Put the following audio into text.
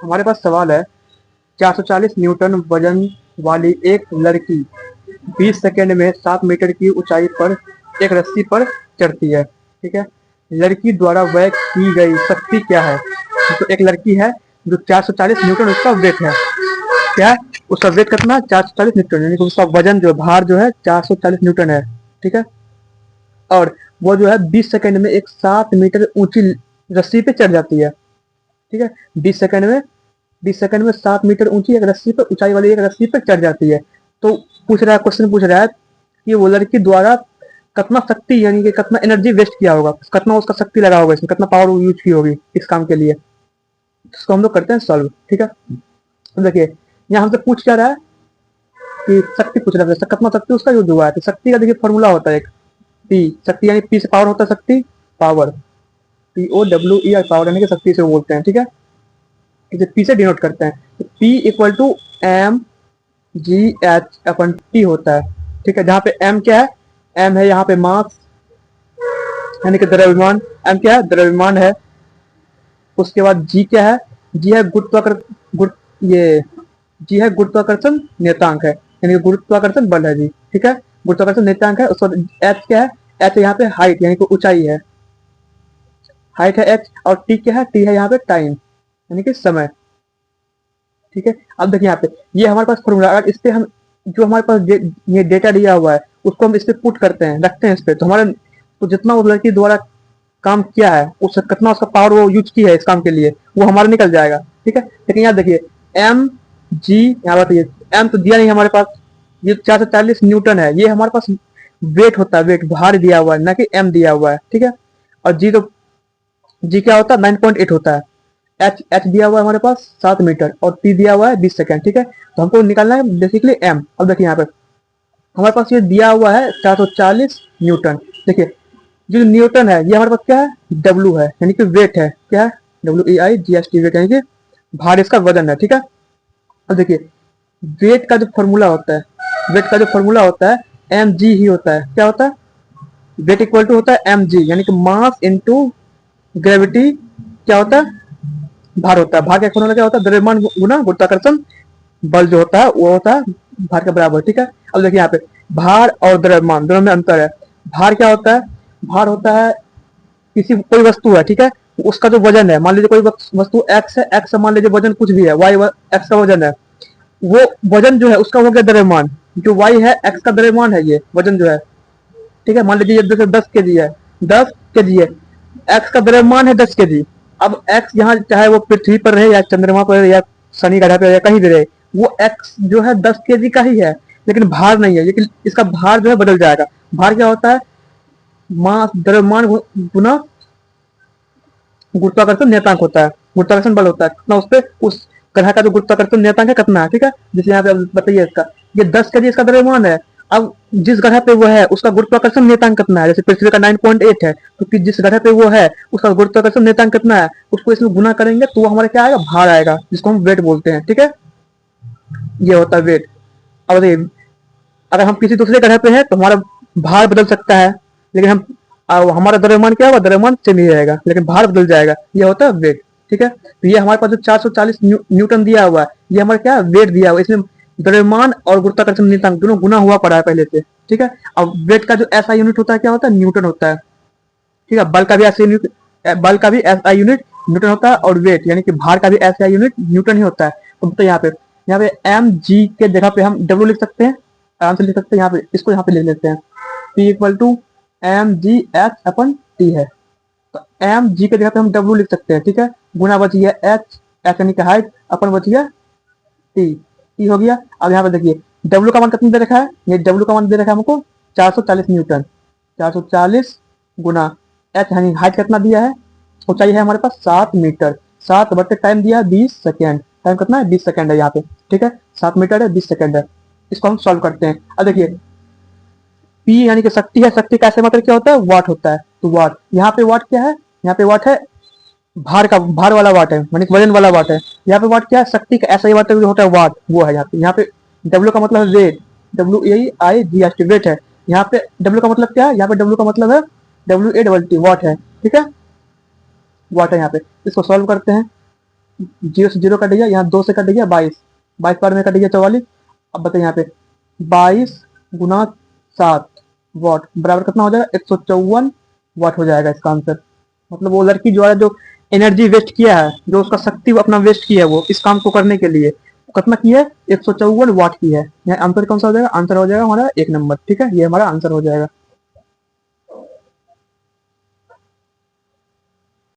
हमारे पास सवाल है, 440 न्यूटन वजन वाली एक लड़की 20 सेकंड में 7 मीटर की ऊंचाई पर एक रस्सी पर चढ़ती है। ठीक है, लड़की द्वारा व्यय की गई शक्ति क्या है? तो एक लड़की है जो 440 न्यूटन उसका वेट है। क्या है? उसका वेट कितना? 440 न्यूटन, यानी कि उसका वजन जो भार जो है 440 न्यूटन है। ठीक है, और वो जो है 20 सेकंड में एक 7 मीटर ऊंची रस्सी पे चढ़ जाती है। ठीक है, 20 सेकंड में 7 मीटर ऊंची एक रस्सी पर, ऊंचाई वाली एक रस्सी पर चढ़ जाती है। तो क्वेश्चन पूछ रहा है कि वो लड़की द्वारा कितना शक्ति, यानी कि कितना एनर्जी वेस्ट किया होगा, कितना उसका शक्ति लगा होगा, इसमें कितना पावर यूज की होगी इस काम के लिए। इसको हम लोग करते हैं सॉल्व। ठीक है, तो देखिए यहाँ हमसे पूछ क्या रहा है कि शक्ति पूछ रहा है, कितना शक्ति उसका यूज हुआ है। तो शक्ति का देखिए फॉर्मूला होता है एक पी, शक्ति यानी पी से पावर होता है शक्ति, पावर, POWER पावर यानी कि शक्ति से बोलते हैं। ठीक है, इसे पी से डिनोट करते हैं। तो पी इक्वल टू mgh/T होता है। ठीक है, जहाँ पे m क्या है? m है यहाँ पे मास यानी कि द्रव्यमान। m क्या है? द्रव्यमान है। उसके बाद g क्या है? g है g है गुरुत्वाकर्षण नियतांक है, यानी कि गुरुत्वाकर्षण बल है जी। ठीक है, गुरुत्वाकर्षण नियतांक है। उसके बाद h क्या है? h यहाँ पे हाइट यानी कि ऊंचाई है, हाइट है h। और t क्या है? t है यहाँ पे टाइम यानी कि समय। ठीक है, अब देखिए यहाँ पे ये हमारे पास फॉर्मूला, अगर इस पे हम जो हमारे पास ये डेटा दिया हुआ है उसको हम इस पे पुट करते हैं, रखते हैं इस पे, तो हमारे तो जितना उस लड़की द्वारा काम किया है उससे कितना उसका पावर वो यूज की है इस काम के लिए, वो हमारा निकल जाएगा। ठीक है, लेकिन यहाँ देखिए एम जी, यहाँ बताइए एम तो दिया नहीं हमारे पास, ये 440 न्यूटन है, ये हमारे पास वेट होता है, वेट भार दिया हुआ है, ना कि एम दिया हुआ है। ठीक है, और जी तो जी क्या होता है? 9.8 होता है। एच दिया हुआ है हमारे पास 7 मीटर, और टी दिया हुआ है 20 सेकंड। ठीक है, तो हमको निकालना है बेसिकली एम। अब देखिए यहाँ पे हमारे पास ये दिया हुआ है 440 न्यूटन। देखिए जो न्यूटन है ये हमारे पास क्या है? डब्ल्यू है, यानी कि वेट है। क्या है? WEIGHT, वेट यानी कि भार, इसका वजन है। ठीक है, अब देखिए वेट का जो फॉर्मूला होता है, वेट का जो फॉर्मूला होता है mg ही होता है। क्या होता है? वेट इक्वल टू होता है mg, यानी कि मास इंटू ग्रेविटी। क्या होता है? भार होता है। भार का फॉर्मूला क्या होता है? द्रव्यमान गुना गुरुत्वाकर्षण बल जो होता है वो होता है भार के बराबर। ठीक है, अब देखिए यहाँ पे भार और द्रव्यमान दोनों में अंतर है। भार क्या होता है? भार होता है किसी कोई वस्तु है, ठीक है, उसका जो वजन है, मान लीजिए कोई वस्तु एक्स है, एक्स मान लीजिए वजन कुछ भी है, वाई एक्स का वजन है, वो वजन जो है उसका हो गया द्रव्यमान। जो वाई है एक्स का द्रव्यमान है, ये वजन जो है। ठीक है, मान लीजिए ये जैसे 10 kg है, 10 kg है, एक्स का द्रव्यमान है 10 kg। अब एक्स यहाँ चाहे वो पृथ्वी पर रहे या चंद्रमा पर या शनि ग्रह पर या कहीं भी रहे, वो एक्स जो है 10 kg का ही है, लेकिन भार नहीं है। लेकिन इसका भार जो है बदल जाएगा। भार क्या होता है? मास द्रव्यमान गुना गुरुत्वाकर्षण नियतांक होता है, गुरुत्वाकर्षण बल होता है, कितना उस पर उस ग्रह का जो गुरुत्वाकर्षण नियतांक है कितना है। ठीक है, जैसे यहाँ पे बताइए इसका, ये 10 kg इसका द्रव्यमान है। अब जिस ग्रह पे वो है उसका गुरुत्वाकर्षण नियतांक कितना है? जैसे पृथ्वी का 9.8 है, तो जिस ग्रह पे वो है उसका गुरुत्वाकर्षण नियतांक कितना है, उसको इसमें गुना करेंगे तो वो हमारा क्या आएगा? भार आएगा, जिसको हम वेट बोलते हैं। ठीक है, ये होता है वेट। अब देखिए अगर हम किसी दूसरे ग्रह पे हैं तो हमारा भार बदल सकता है, लेकिन हमारा द्रव्यमान क्या होगा? द्रव्यमान सेम ही रहेगा, लेकिन भार बदल जाएगा। ये होता है वेट। ठीक है, तो ये हमारे पास जो 440 न्यूटन दिया हुआ है, ये हमारा क्या है? वेट दिया हुआ है। इसमें द्रव्यमान और गुरुत्वाकर्षण नियतांक दोनों गुना हुआ पड़ा है पहले से। ठीक है, अब वेट का जो SI यूनिट होता है क्या होता है? न्यूटन होता है। ठीक है, बल का भी SI यूनिट, बल का भी SI यूनिट न्यूटन होता है, और वेट यानी कि भार का भी SI यूनिट न्यूटन ही होता है। तो यहाँ पे mg के जगह पे हम W लिख सकते हैं, आराम से लिख सकते हैं। यहाँ पे इसको यहाँ पे लिख लेते हैं, P इक्वल टू mgh/T है। तो mg के जगह पे हम W लिख सकते हैं। ठीक है, गुना बच गया h यानी कि हाइट, अपन बच गया t हो गया। अब यहाँ पे देखिए W का मान कितना दे रखा है? ये W का मान दे रखा है हमको 440 न्यूटन। 440 गुना h यानी हाइट कितना दिया है? ऊंचाई है हमारे पास 7 मीटर। 7 बटे टाइम दिया है 20 सेकेंड। टाइम कितना है? 20 सेकेंड है यहाँ पे। ठीक है, 7 मीटर है, 20 सेकेंड है। इसको हम सॉल्व करते हैं। अब देखिए P यानी कि शक्ति है, शक्ति का ऐसे मतलब क्या होता है? वाट होता है। तो वाट, यहाँ पे वाट क्या है? यहाँ पे वाट है भार का, भार वाला वाट है, मानी वजन वाला वाट है। यहाँ पे वाट क्या है? शक्ति का ऐसा ही वाट जो होता है वाट, वो है यहाँ पे W का मतलब है वेट, WEIGHT वेट है। यहाँ पे W का मतलब क्या है? यहाँ पे W का मतलब है WAT वाट है। ठीक है, वाट है यहाँ पे। इसको सॉल्व करते हैं। जीरो से जीरो कट गया, यहाँ 2 से कट गया 22, 22 बार में कट गया 44। अब बताइए यहाँ पे 22 गुना 7 वॉट बराबर कितना हो जाएगा, 154 वॉट हो जाएगा इसका आंसर। मतलब वो लड़की जो है, जो एनर्जी वेस्ट किया है, जो उसका शक्ति वो अपना वेस्ट किया है वो इस काम को करने के लिए, कितना की है, 154 वाट की है। यहाँ आंसर कौन सा हो जाएगा, आंसर हो जाएगा हमारा 1 नंबर। ठीक है, ये हमारा आंसर हो जाएगा।